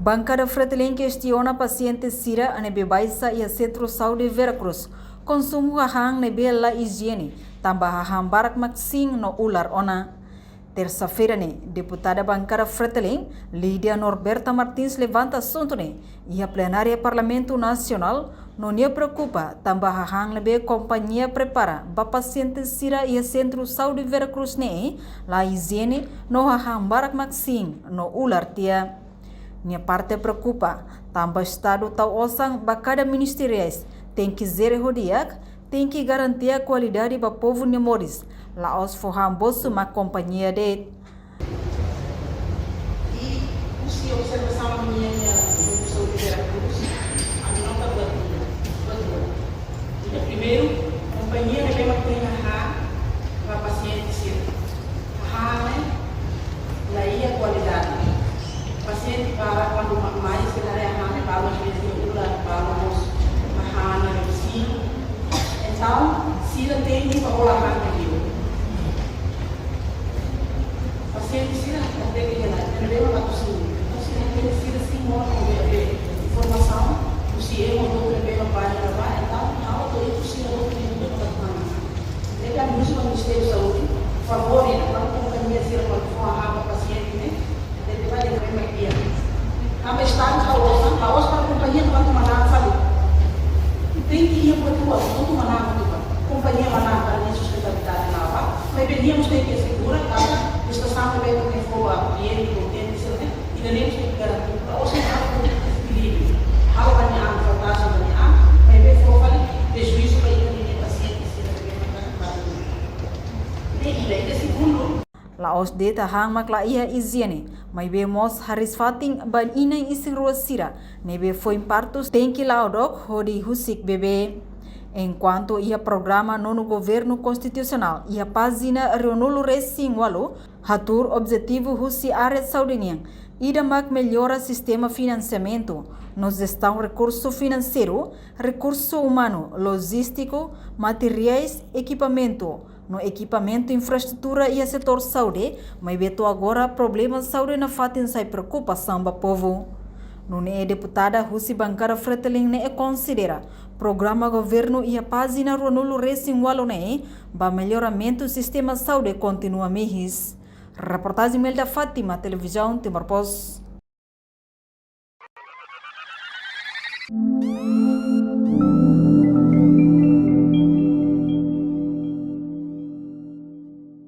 Bancada Fretilin questiona paciente Sira ane bebaisa e a Centro Saúde Veracruz. Consumo hahang ne bela higiene, tambah hahang barak maksin no ular ona. Terça-feira, deputada bancada Fretilin, Lídia Norberta Martins levanta assunto e a plenária Parlamento Nacional não lhe preocupa, tambah hahang lebe companhia prepara ba paciente Sira e a Centro Saúde Veracruz la higiene no hahang barak maksin no ular tia. Minha parte preocupa, também Estado tal osang bacada ministeriais tem que zer rodiak, tem que garantir a qualidade para o povo nemoris, lá os forram bolso uma companhia de. E se observação minha no Saúde Veracruz, a minha nota boa. Primeiro, companhia de bem para paciente sim, lá é a qualidade. Paciente para quando mais se dá para os vestibular para os mahana ensino então se não tem que falar aqui paciente se não tem que nada também não vai conseguir então se não tem se assim mora informação o se é uma outra bem uma página lá então não auto isso se não tem que falar é a mesma Ministério da Saúde favor e quando a companhia se quando for a paciente vai levar uma guia. A Estado a outra para a companhia quanto maná sabe. Tem que ir para o outro, quanto maná companhia maná para a sustentabilidade na água. Mas veníamos ter que segurar a estação também para quem for a cliente, contente, e devemos ter que garantir para os que estão com equilíbrio. A banhar, a vantagem da banhar, mas bem for prejuízo para ir paciente se não tem e segundo Laos data hang makla ia higiene, mas vemos haris fating ban inay ising ruasira, nebe foi partos tem que laudok hodi husik bebê. Enquanto ia programa no governo constitucional ia página renulo recém walo, hatur objetivo husi área saudinian, ida mak melhora sistema financiamento, nos estão recurso financeiro, recurso humano, logístico, materiais, equipamento. No equipamento, infraestrutura e a setor saúde, mas veto agora problemas saúde na fatin sai preocupação para povo. No deputada Russi Bancada Fretilin considera programa governo e a página Ronulo Racing Walo para melhoramento do sistema saúde continua mehis. Reportagem da Fátima, televisão Timor Post.